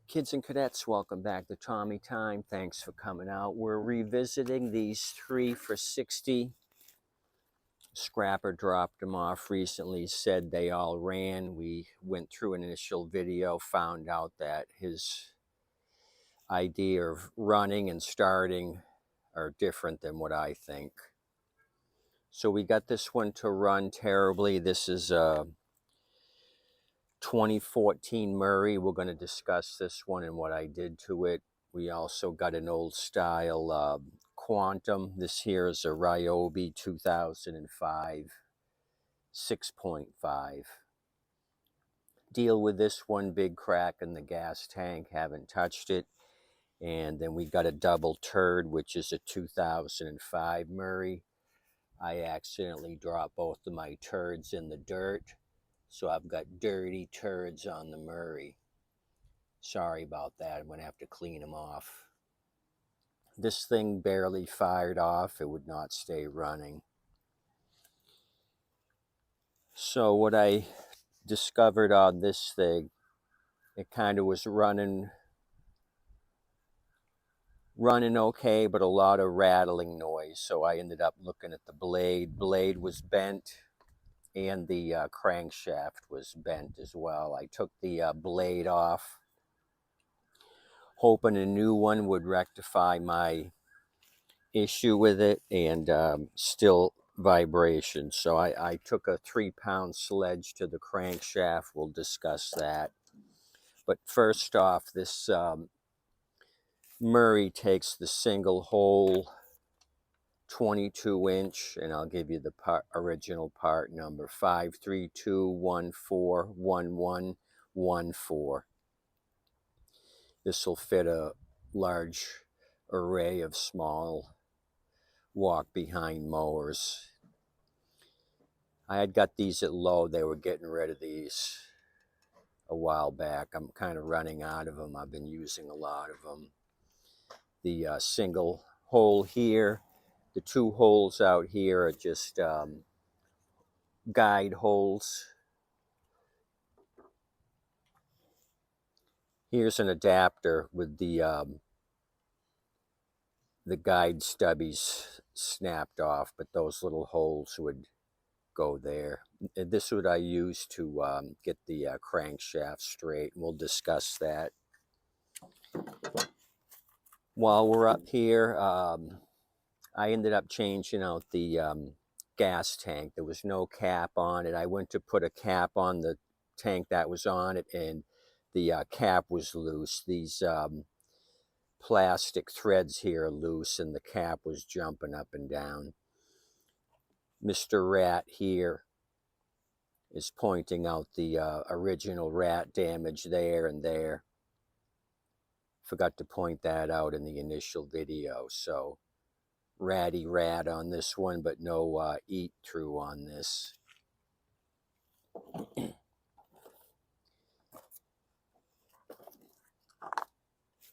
Kids and cadets, welcome back to Tommy Time. Thanks for coming out. We're revisiting these 3 for $60. Scrapper dropped them off recently, said they all ran. We went through an initial video, found out that his idea of running and starting are different than what I think. So we got this one to run terribly. This is a 2014 Murray. We're going to discuss this one and what I did to it. We also got an old style Quantum. This here is a Ryobi 2005 6.5. Deal with this one, big crack in the gas tank, haven't touched it. And then we got a double turd, which is a 2005 Murray. I accidentally dropped both of my turds in the dirt, so I've got dirty turds on the Murray. Sorry about that. I'm going to have to clean them off. This thing barely fired off. It would not stay running. So what I discovered on this thing, it kind of was running okay, but a lot of rattling noise. So I ended up looking at the blade. Blade was bent, and the crankshaft was bent as well. I took the blade off, hoping a new one would rectify my issue with it, and still vibration. So I took a 3-pound sledge to the crankshaft. We'll discuss that. But first off, this Murray takes the single hole 22-inch, and I'll give you the original part number 532141114. This will fit a large array of small walk behind mowers. I had got these at low. They were getting rid of these a while back. I'm kind of running out of them. I've been using a lot of them. The single hole here, the 2 holes out here are just guide holes. Here's an adapter with the guide stubbies snapped off, but those little holes would go there. This is what I use to get the crankshaft straight, and we'll discuss that. While we're up here, I ended up changing out the gas tank. There was no cap on it. I went to put a cap on the tank that was on it, and the cap was loose. These plastic threads here are loose, and the cap was jumping up and down. Mr. Rat here is pointing out the original rat damage there and there. Forgot to point that out in the initial video. So ratty rat on this one, but no eat through on this.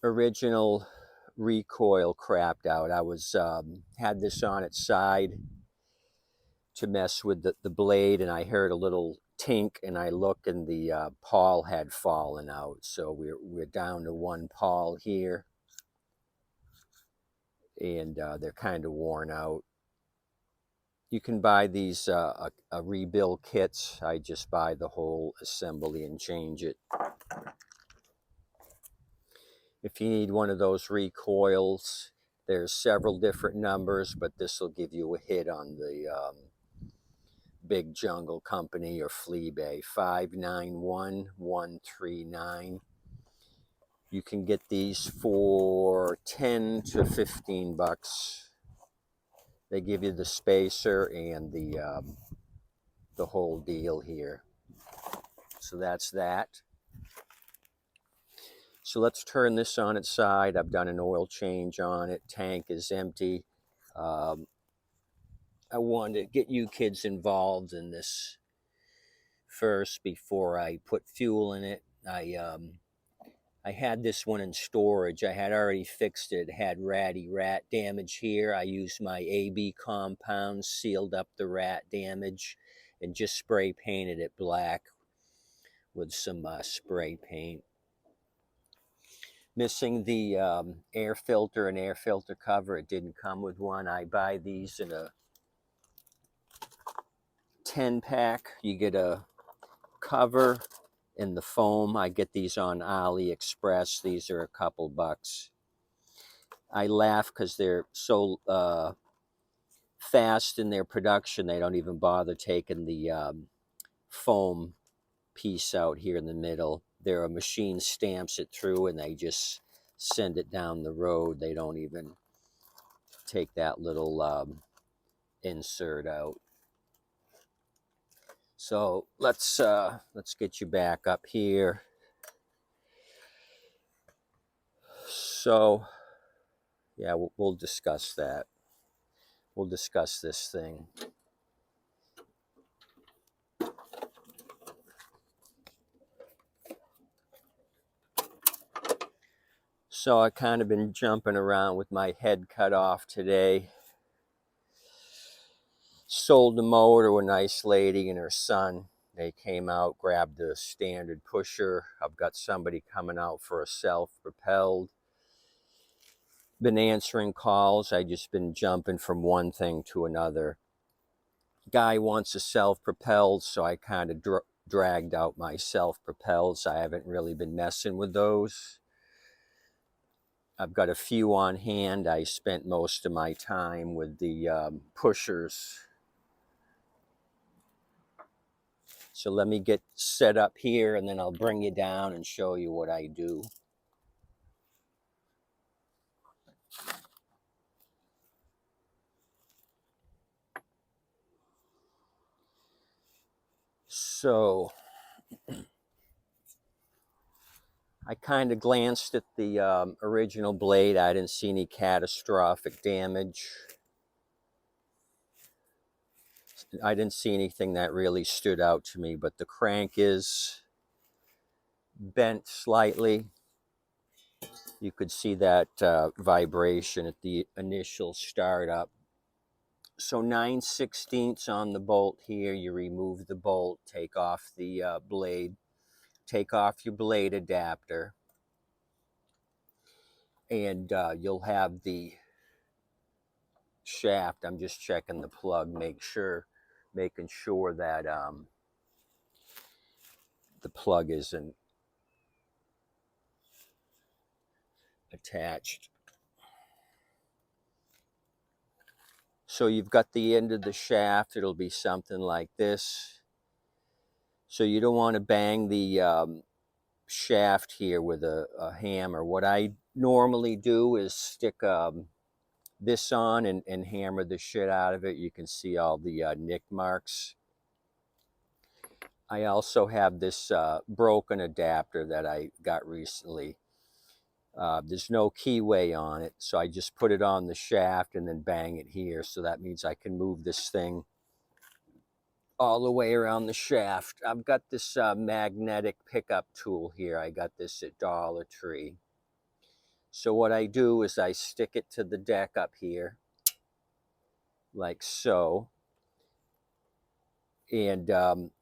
Original recoil crapped out. I was had this on its side to mess with the blade, and I heard a little tink, and I looked, and the pawl had fallen out. So we're down to 1 pawl here, and they're kind of worn out. You can buy these rebuild kits. I just buy the whole assembly and change it. If you need one of those recoils, there's several different numbers, but this will give you a hit on the Big Jungle Company or Fleabay, 591139. You can get these for 10 to 15 bucks. They give you the spacer and the whole deal here. So that's that. So let's turn this on its side. I've done an oil change on it. Tank is empty. I wanted to get you kids involved in this first before I put fuel in it. I had this one in storage. I had already fixed it. It had ratty rat damage here. I used my AB compound, sealed up the rat damage, and just spray painted it black with some spray paint. Missing the air filter and air filter cover. It didn't come with one. I buy these in a 10 pack. You get a cover and the foam. I get these on AliExpress. These are a couple bucks. I laugh because they're so fast in their production. They don't even bother taking the foam piece out here in the middle. Their machine stamps it through and they just send it down the road. They don't even take that little insert out. So let's get you back up here. So yeah, we'll discuss that. We'll discuss this thing. So I kind of been jumping around with my head cut off today. Sold the mower to a nice lady and her son. They came out, grabbed the standard pusher. I've got somebody coming out for a self-propelled. Been answering calls. I just been jumping from one thing to another. Guy wants a self-propelled, so I kind of dragged out my self-propels. I haven't really been messing with those. I've got a few on hand. I spent most of my time with the pushers. So let me get set up here and then I'll bring you down and show you what I do. So I kind of glanced at the original blade. I didn't see any catastrophic damage. I didn't see anything that really stood out to me, but the crank is bent slightly. You could see that vibration at the initial startup. So 9/16 on the bolt here. You remove the bolt, take off the blade, take off your blade adapter, and you'll have the shaft. I'm just checking the plug, making sure that the plug isn't attached. So you've got the end of the shaft. It'll be something like this. So you don't want to bang the shaft here with a hammer. What I normally do is stick this on and hammer the shit out of it. You can see all the nick marks. I also have this broken adapter that I got recently. There's no keyway on it, so I just put it on the shaft and then bang it here. So that means I can move this thing all the way around the shaft. I've got this magnetic pickup tool here. I got this at Dollar Tree. So what I do is I stick it to the deck up here, like so. And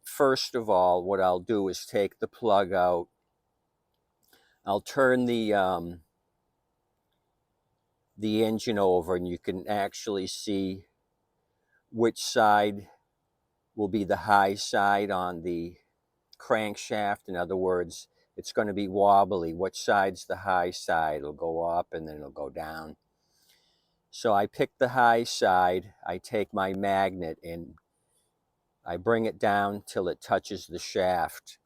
first of all, what I'll do is take the plug out. I'll turn the engine over, and you can actually see which side will be the high side on the crankshaft. In other words, it's going to be wobbly. Which side's the high side? It'll go up and then it'll go down. So I pick the high side. I take my magnet and I bring it down till it touches the shaft.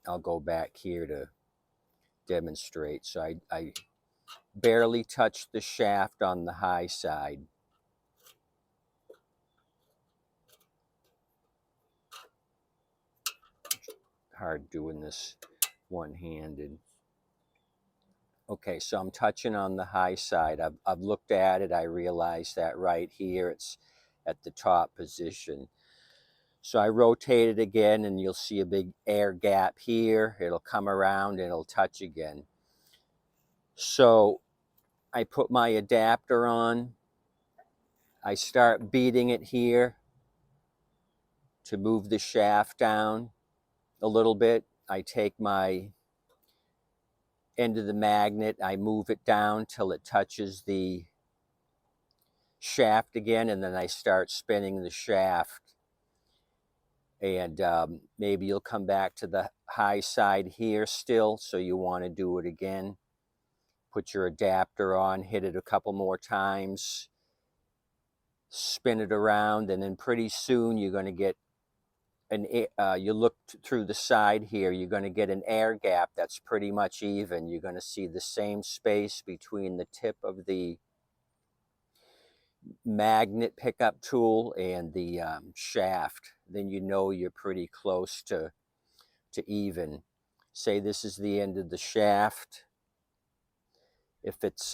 I'll go back here to demonstrate. So I barely touch the shaft on the high side. Hard doing this one-handed. Okay, so I'm touching on the high side. I've looked at it. I realize that right here it's at the top position. So I rotate it again and you'll see a big air gap here. It'll come around and it'll touch again. So I put my adapter on. I start beating it here to move the shaft down a little bit. I take my end of the magnet, I move it down till it touches the shaft again, and then I start spinning the shaft. And maybe you'll come back to the high side here still, so you want to do it again. Put your adapter on, hit it a couple more times, spin it around, and then pretty soon you're going to get you look through the side here, you're going to get an air gap that's pretty much even. You're going to see the same space between the tip of the magnet pickup tool and the shaft. Then you know you're pretty close to even. Say this is the end of the shaft. If it's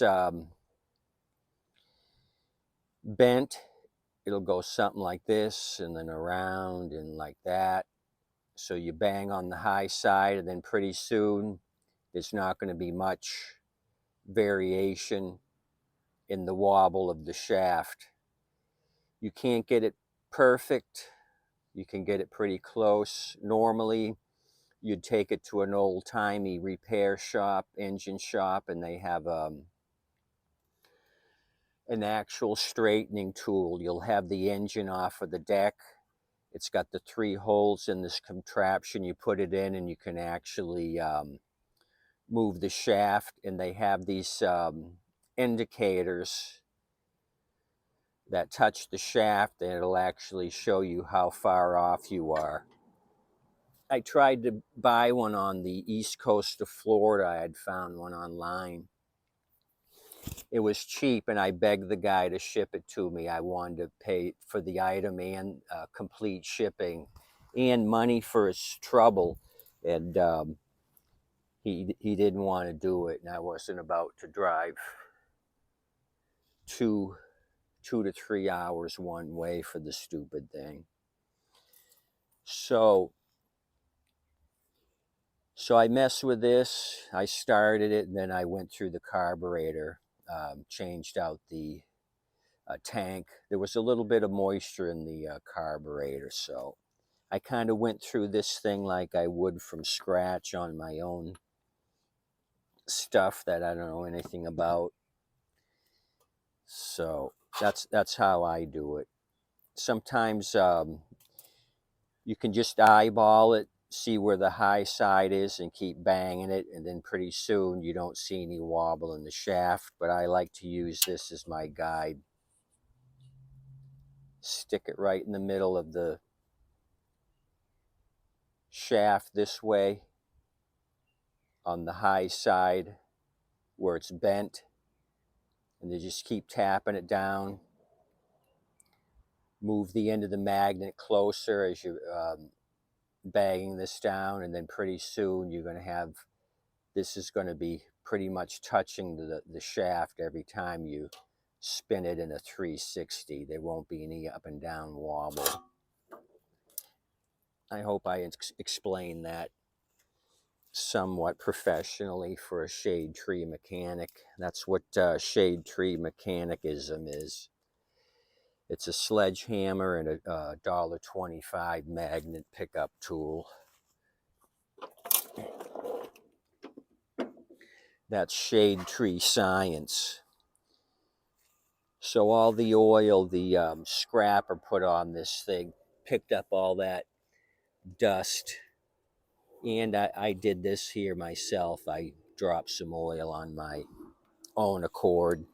bent, it'll go something like this, and then around and like that. So you bang on the high side, and then pretty soon there's not going to be much variation in the wobble of the shaft. You can't get it perfect. You can get it pretty close. Normally, you'd take it to an old-timey repair shop, engine shop, and they have an actual straightening tool. You'll have the engine off of the deck. It's got the 3 holes in this contraption. You put it in, and you can actually move the shaft, and they have these indicators that touch the shaft, and it'll actually show you how far off you are. I tried to buy one on the east coast of Florida. I had found one online. It was cheap, and I begged the guy to ship it to me. I wanted to pay for the item and complete shipping and money for his trouble, and he didn't want to do it, and I wasn't about to drive 2 to 3 hours one way for the stupid thing. So I messed with this. I started it, and then I went through the carburetor, changed out the tank. There was a little bit of moisture in the carburetor, so I kind of went through this thing like I would from scratch on my own stuff that I don't know anything about. So that's how I do it. Sometimes you can just eyeball it, see where the high side is, and keep banging it, and then pretty soon you don't see any wobble in the shaft. But I like to use this as my guide. Stick it right in the middle of the shaft this way on the high side where it's bent, and then just keep tapping it down. Move the end of the magnet closer as you're banging this down, and then pretty soon you're going to have, this is going to be pretty much touching the shaft every time you spin it in a 360. There won't be any up and down wobble. I hope I explained that somewhat professionally for a shade tree mechanic. That's what shade tree mechanicism is. It's a sledgehammer and a $1.25 magnet pickup tool. That's shade tree science. So all the oil, the scrapper put on this thing, picked up all that dust. And I did this here myself. I dropped some oil on my own accord.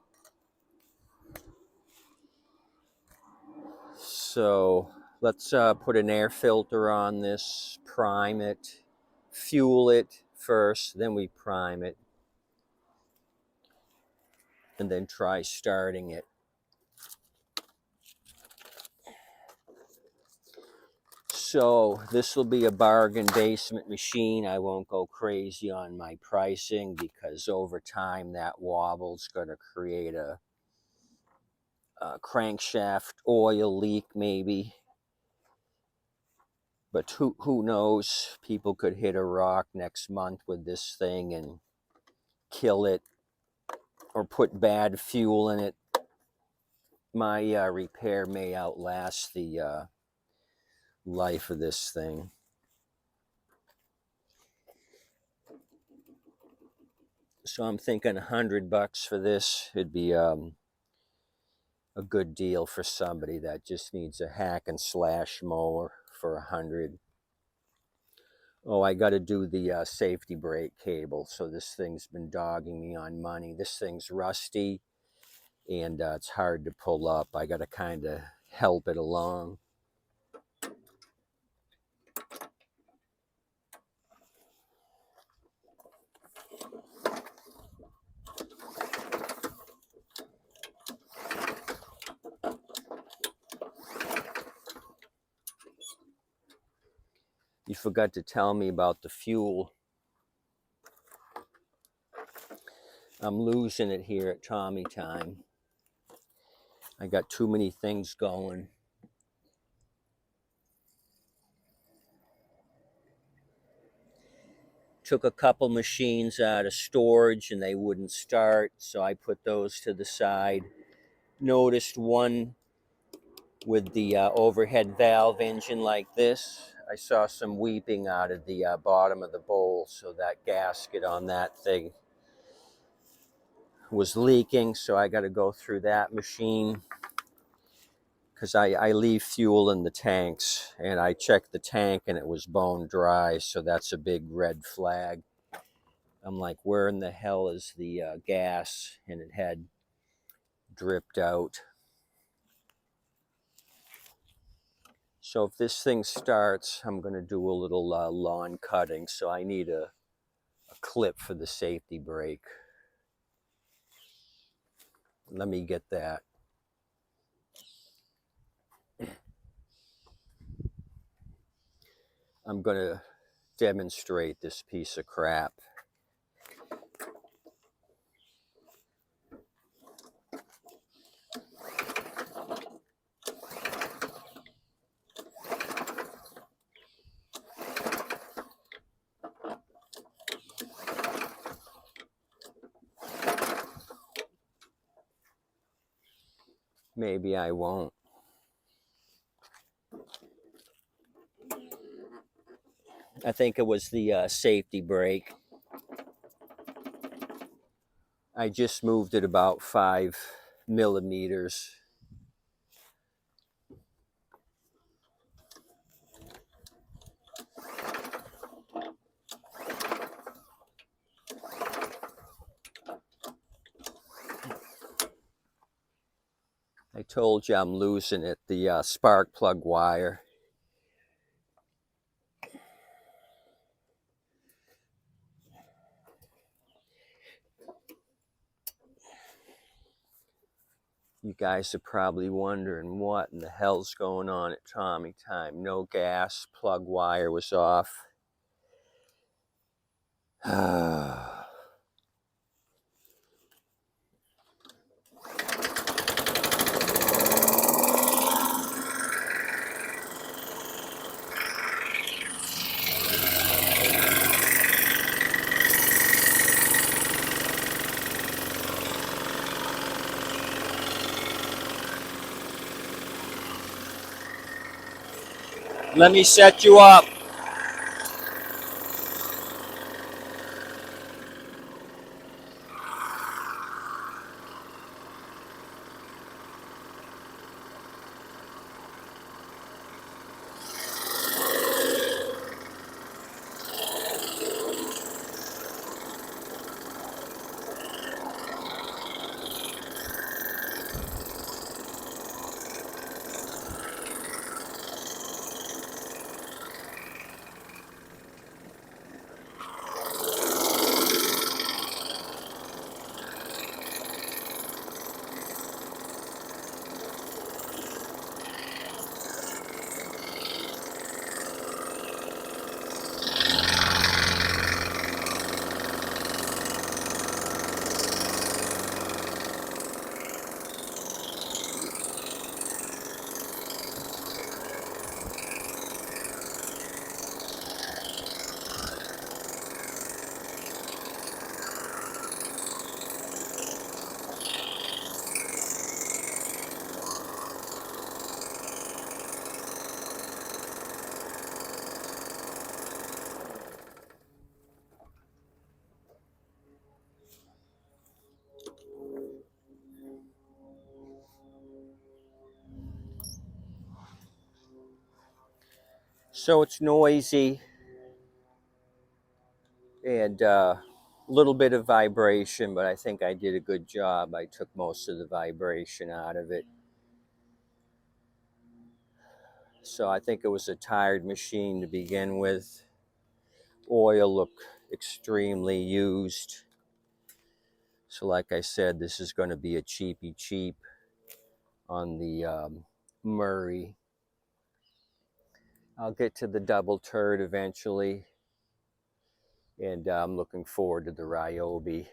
So let's put an air filter on this, prime it, fuel it first, then we prime it, and then try starting it. So this will be a bargain basement machine. I won't go crazy on my pricing because over time that wobble's going to create a crankshaft oil leak maybe. But who knows? People could hit a rock next month with this thing and kill it, or put bad fuel in it. My repair may outlast the life of this thing. So I'm thinking $100 for this. It'd be a good deal for somebody that just needs a hack and slash mower for 100. Oh, I got to do the safety brake cable. So this thing's been dogging me on money. This thing's rusty and it's hard to pull up. I got to kind of help it along. You forgot to tell me about the fuel. I'm losing it here at Tommy Time. I got too many things going. Took a couple machines out of storage and they wouldn't start, so I put those to the side. Noticed one with the overhead valve engine like this. I saw some weeping out of the bottom of the bowl, so that gasket on that thing was leaking, so I got to go through that machine because I leave fuel in the tanks, and I checked the tank and it was bone dry, so that's a big red flag. I'm like, where in the hell is the gas? And it had dripped out. So if this thing starts, I'm going to do a little lawn cutting. So I need a clip for the safety brake. Let me get that. I'm going to demonstrate this piece of crap. Maybe I won't. I think it was the safety brake. I just moved it about 5 millimeters. I told you I'm losing it, the spark plug wire. You guys are probably wondering what in the hell's going on at Tommy Time. No gas, plug wire was off. Let me set you up. So it's noisy and a little bit of vibration, but I think I did a good job. I took most of the vibration out of it. So I think it was a tired machine to begin with. Oil looked extremely used. So like I said, this is going to be a cheapy cheap on the Murray. I'll get to the double turd eventually. And I'm looking forward to the Ryobi.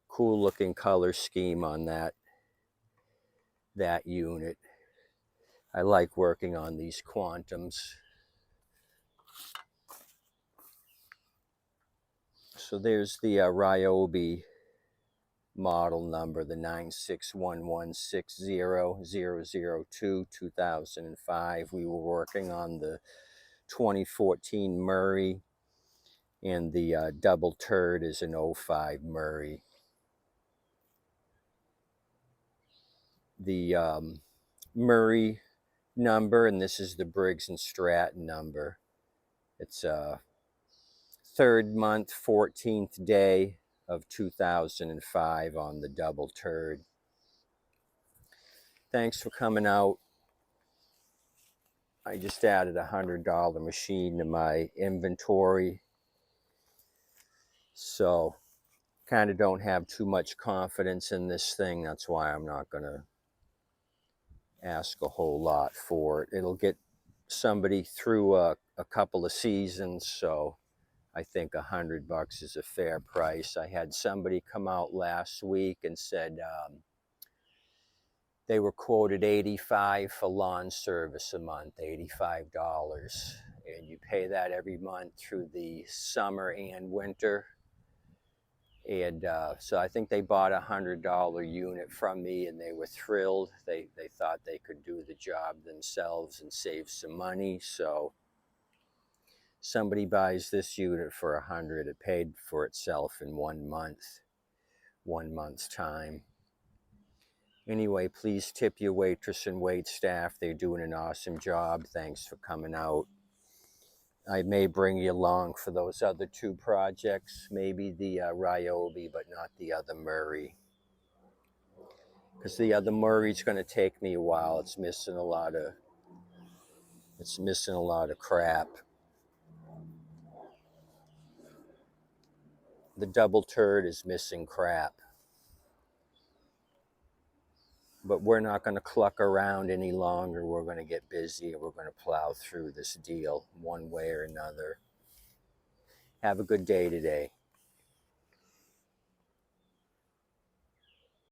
Cool looking color scheme on that unit. I like working on these quantums. So there's the Ryobi model number, the 961160002 2005. We were working on the 2014 Murray, and the double turd is an '05 Murray. The Murray number, and this is the Briggs and Stratton number. It's third month, 14th day of 2005 on the double turd. Thanks for coming out. I just added a $100 machine to my inventory. So kind of don't have too much confidence in this thing. That's why I'm not going to ask a whole lot for it. It'll get somebody through a couple of seasons. So I think $100 is a fair price. I had somebody come out last week and said they were quoted $85 for lawn service a month, $85. And you pay that every month through the summer and winter. And so I think they bought a $100 unit from me, and they were thrilled. They thought they could do the job themselves and save some money. So somebody buys this unit for $100. It paid for itself in 1 month's time. Anyway, please tip your waitress and wait staff. They're doing an awesome job. Thanks for coming out. I may bring you along for those other two projects, maybe the Ryobi, but not the other Murray. Because the other Murray's going to take me a while. It's missing a lot of crap. The double turd is missing crap. But we're not going to cluck around any longer. We're going to get busy, and we're going to plow through this deal one way or another. Have a good day today.